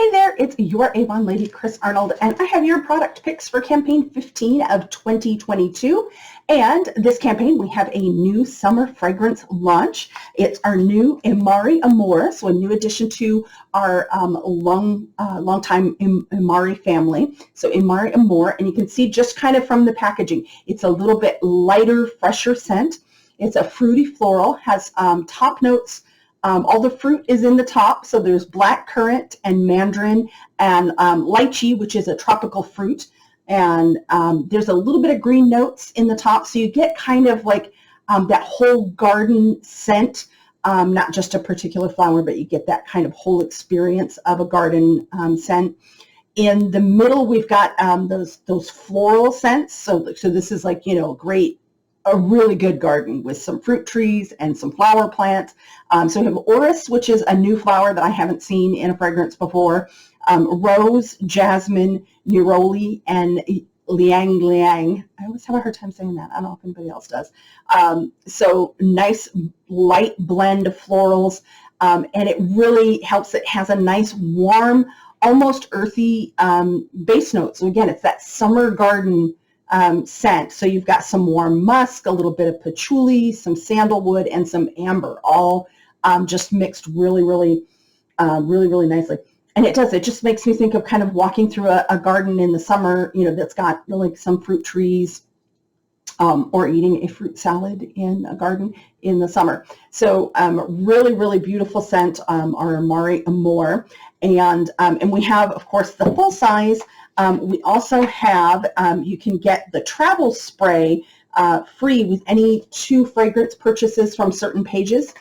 Hey there, it's your Avon lady, Chris Arnold, and I have your product picks for campaign 15 of 2022. And this campaign, we have a new summer fragrance launch. It's our new Imari Amor, so a new addition to our long time Imari family. So Imari Amor, and you can see just kind of from the packaging, it's a little bit lighter, fresher scent. It's a fruity floral, has top notes. All the fruit is in the top, so there's black currant and mandarin and lychee, which is a tropical fruit. And there's a little bit of green notes in the top, so you get kind of like that whole garden scent, not just a particular flower, but you get that kind of whole experience of a garden scent. In the middle, we've got those floral scents. So this is like, a really good garden with some fruit trees and some flower plants. So we have Orris, which is a new flower that I haven't seen in a fragrance before. Rose, jasmine, neroli, and liang liang. I always have a hard time saying that. I don't know if anybody else does. So nice light blend of florals, and it really helps. It has a nice warm, almost earthy base note. So again, it's that summer garden scent. So you've got some warm musk, a little bit of patchouli, some sandalwood, and some amber, all just mixed really nicely. And it just makes me think of kind of walking through a garden in the summer, that's got like some fruit trees, or eating a fruit salad in a garden in the summer. So really beautiful scent, our Imari Amor. And we have, of course, the full size. We also have, you can get the travel spray free with any 2 fragrance purchases from certain pages.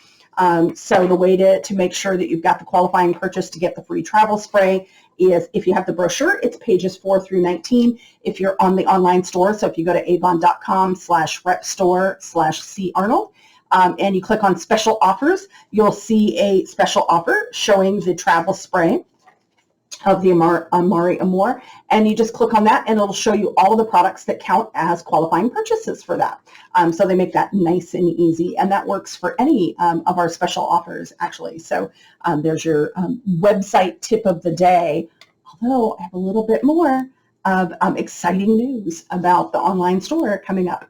So the way to make sure that you've got the qualifying purchase to get the free travel spray is if you have the brochure, it's pages 4 through 19. If you're on the online store, so if you go to avon.com/repstore/carnold, and you click on special offers, you'll see a special offer showing the travel spray of the Imari Amor, and you just click on that and it'll show you all of the products that count as qualifying purchases for that. So they make that nice and easy, and that works for any of our special offers actually. So there's your website tip of the day, although I have a little bit more of exciting news about the online store coming up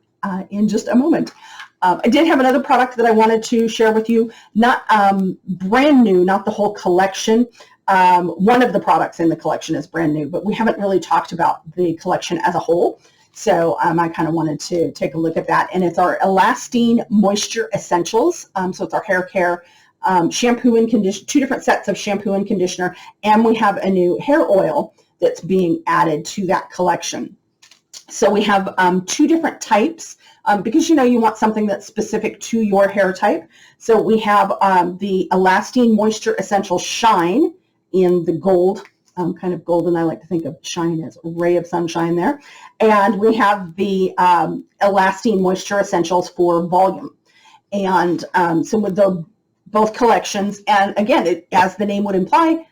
in just a moment. I did have another product that I wanted to share with you, not brand new, not the whole collection. One of the products in the collection is brand new, but we haven't really talked about the collection as a whole. So I kind of wanted to take a look at that. And it's our Elastine Moisture Essentials. So it's our hair care shampoo and conditioner, 2 different sets of shampoo and conditioner. And we have a new hair oil that's being added to that collection. So we have 2 different types because you want something that's specific to your hair type. So we have the Elastine Moisture Essential Shine in the gold, kind of golden. I like to think of shine as a ray of sunshine there. And we have the Elastine Moisture Essentials for volume. And so with both collections, and again, as the name would imply,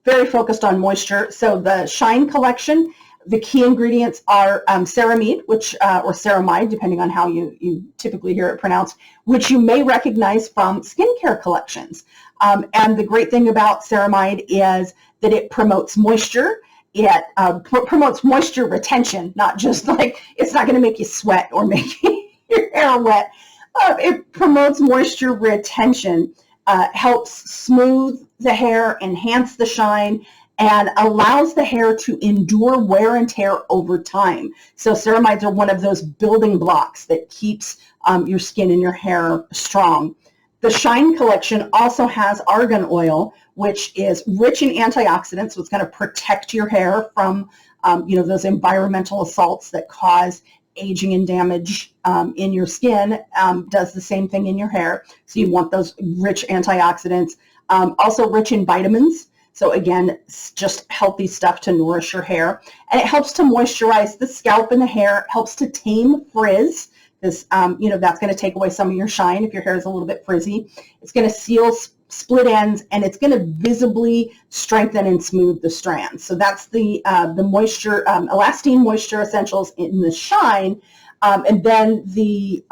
very focused on moisture. So the Shine collection, the key ingredients are ceramide, or ceramide, depending on how you typically hear it pronounced, which you may recognize from skincare collections. And the great thing about ceramide is that it promotes moisture. It promotes moisture retention, not just like, it's not going to make you sweat or make your hair wet. It promotes moisture retention, helps smooth the hair, enhance the shine, and allows the hair to endure wear and tear over time. So ceramides are one of those building blocks that keeps your skin and your hair strong. The Shine collection also has argan oil, which is rich in antioxidants, so it's going to protect your hair from those environmental assaults that cause aging and damage in your skin. Does the same thing in your hair. So you want those rich antioxidants. Also rich in vitamins. So again, just healthy stuff to nourish your hair. And it helps to moisturize the scalp and the hair, helps to tame frizz. Because, that's going to take away some of your shine if your hair is a little bit frizzy. It's going to seal split ends, and it's going to visibly strengthen and smooth the strands. So that's the moisture, Elastine Moisture Essentials in the Shine. And then the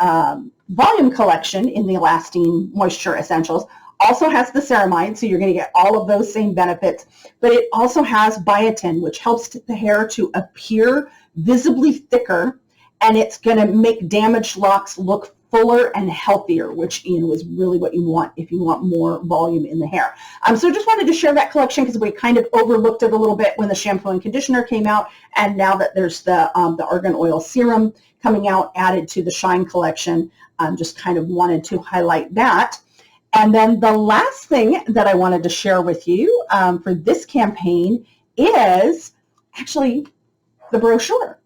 volume collection in the Elastine Moisture Essentials also has the ceramide, so you're going to get all of those same benefits, but it also has biotin, which helps the hair to appear visibly thicker, and it's going to make damaged locks look fuller and healthier, which is really what you want if you want more volume in the hair. So just wanted to share that collection because we kind of overlooked it a little bit when the shampoo and conditioner came out, and now that there's the argan oil serum coming out added to the Shine collection, just kind of wanted to highlight that. And then the last thing that I wanted to share with you for this campaign is actually the brochure,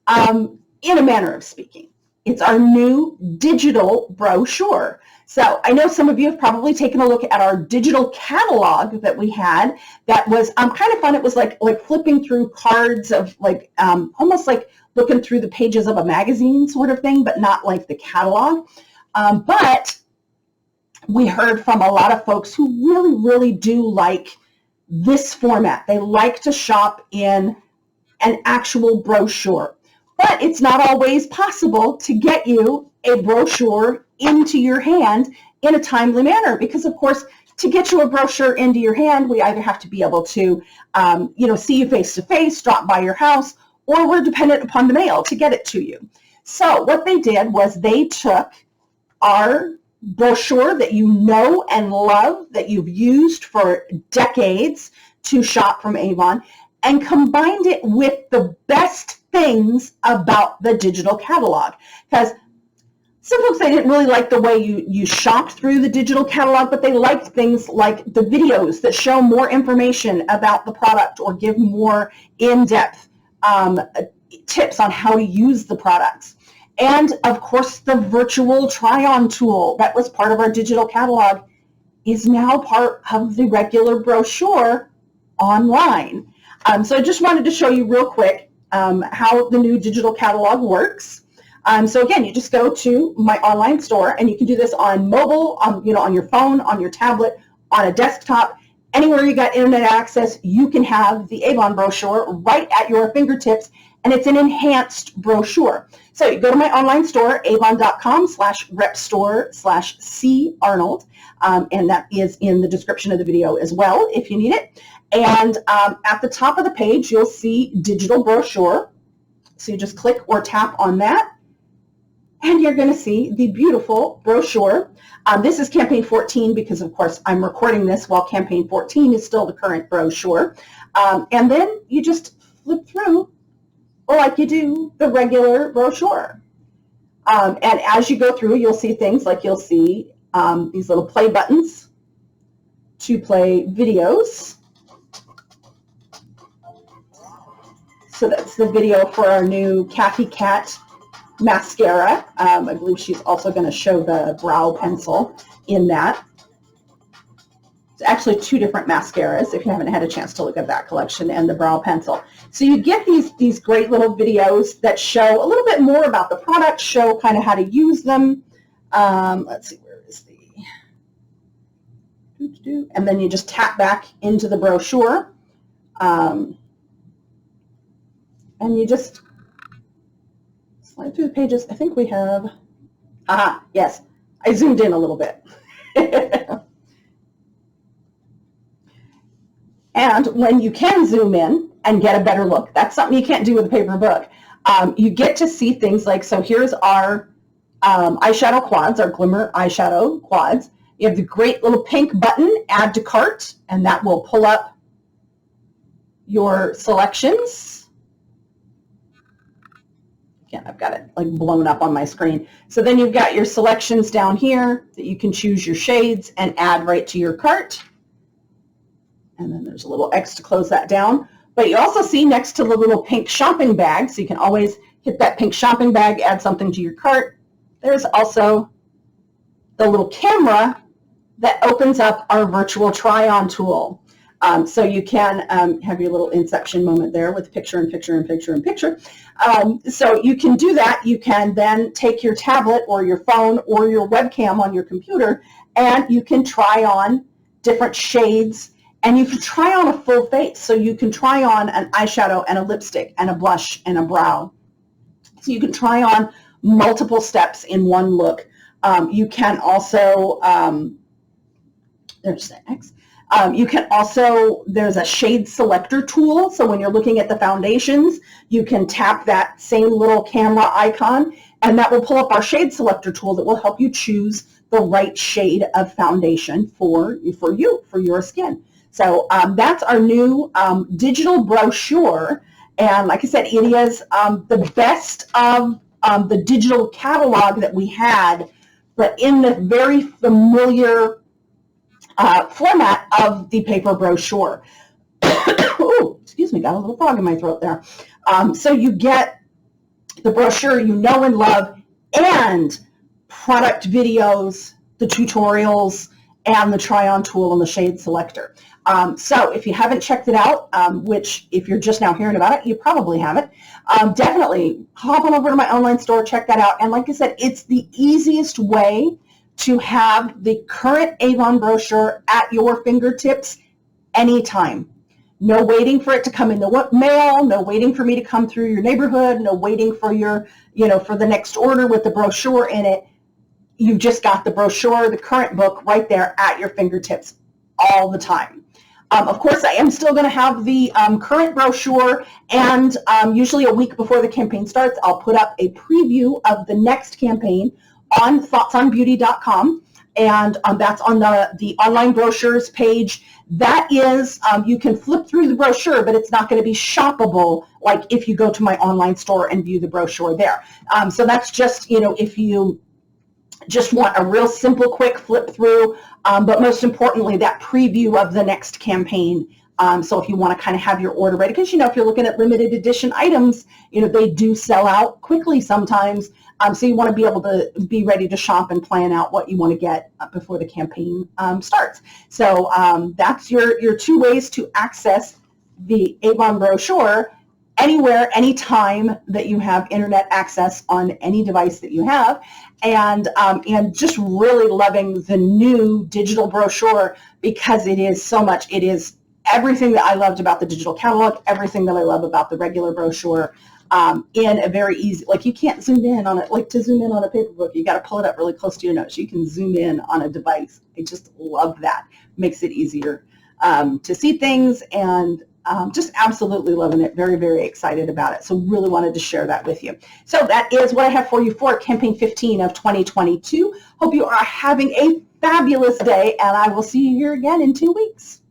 in a manner of speaking. It's our new digital brochure. So I know some of you have probably taken a look at our digital catalog that we had that was kind of fun. It was like flipping through cards of almost like looking through the pages of a magazine sort of thing, but not like the catalog. But we heard from a lot of folks who really, really do like this format. They like to shop in an actual brochure. But it's not always possible to get you a brochure into your hand in a timely manner because, of course, to get you a brochure into your hand, we either have to be able to, see you face-to-face, drop by your house, or we're dependent upon the mail to get it to you. So what they did was they took our brochure that you know and love, that you've used for decades to shop from Avon, and combined it with the best things about the digital catalog. Because some folks, they didn't really like the way you shopped through the digital catalog, but they liked things like the videos that show more information about the product or give more in-depth tips on how to use the products. And of course, the virtual try-on tool that was part of our digital catalog is now part of the regular brochure online. So I just wanted to show you real quick how the new digital catalog works. So again, you just go to my online store, and you can do this on mobile, on your phone, on your tablet, on a desktop, anywhere you got internet access. You can have the Avon brochure right at your fingertips, and it's an enhanced brochure. So you go to my online store, avon.com/repstore/carnold, and that is in the description of the video as well if you need it. And at the top of the page, you'll see digital brochure. So you just click or tap on that, and you're going to see the beautiful brochure. This is campaign 14 because, of course, I'm recording this while campaign 14 is still the current brochure. And then you just flip through like you do the regular brochure. And as you go through, you'll see things like you'll see these little play buttons to play videos. So that's the video for our new Kathy Cat mascara. I believe she's also going to show the brow pencil in that. It's actually two different mascaras if you haven't had a chance to look at that collection, and the brow pencil. So you get these great little videos that show a little bit more about the product, show kind of how to use them. Let's see, where is the... And then you just tap back into the brochure. And you just slide through the pages. I think we have, yes, I zoomed in a little bit. And when you can zoom in and get a better look, that's something you can't do with a paper book. You get to see things like, so here's our eyeshadow quads, our glimmer eyeshadow quads. You have the great little pink button, add to cart, and that will pull up your selections. Again, I've got it like blown up on my screen. So then you've got your selections down here that you can choose your shades and add right to your cart. And then there's a little X to close that down. But you also see next to the little pink shopping bag, so you can always hit that pink shopping bag, add something to your cart. There's also the little camera that opens up our virtual try-on tool. So you can have your little inception moment there with picture and picture and picture and picture. So you can do that. You can then take your tablet or your phone or your webcam on your computer, and you can try on different shades, and you can try on a full face. So you can try on an eyeshadow and a lipstick and a blush and a brow. So you can try on multiple steps in one look. You can also there's the X. You can also, there's a shade selector tool. So when you're looking at the foundations, you can tap that same little camera icon, and that will pull up our shade selector tool that will help you choose the right shade of foundation for your skin. So that's our new digital brochure. And like I said, it is the best of the digital catalog that we had, but in the very familiar format of the paper brochure. Ooh, excuse me, got a little frog in my throat there. So you get the brochure you know and love, and product videos, the tutorials, and the try-on tool and the shade selector. So if you haven't checked it out, which if you're just now hearing about it, you probably haven't, definitely hop on over to my online store, check that out. And like I said, it's the easiest way to have the current Avon brochure at your fingertips anytime. No waiting for it to come in the mail, no waiting for me to come through your neighborhood, no waiting for your, for the next order with the brochure in it. You've just got the brochure, the current book right there at your fingertips all the time. Of course, I am still going to have the current brochure, and usually a week before the campaign starts, I'll put up a preview of the next campaign on thoughtsonbeauty.com, and that's on the online brochures page. That is, you can flip through the brochure, but it's not going to be shoppable like if you go to my online store and view the brochure there. So that's just, if you just want a real simple, quick flip through, but most importantly, that preview of the next campaign. So if you want to kind of have your order ready, because, if you're looking at limited edition items, they do sell out quickly sometimes. So you want to be able to be ready to shop and plan out what you want to get before the campaign starts. So that's your two ways to access the Avon brochure anywhere, anytime that you have internet access on any device that you have. And just really loving the new digital brochure, because it is so much. It is everything that I loved about the digital catalog, everything that I love about the regular brochure, in a very easy, like you can't zoom in on it, like to zoom in on a paper book, you got to pull it up really close to your nose. You can zoom in on a device. I just love that. Makes it easier to see things, and just absolutely loving it. Very, very excited about it. So really wanted to share that with you. So that is what I have for you for Campaign 15 of 2022. Hope you are having a fabulous day, and I will see you here again in 2 weeks.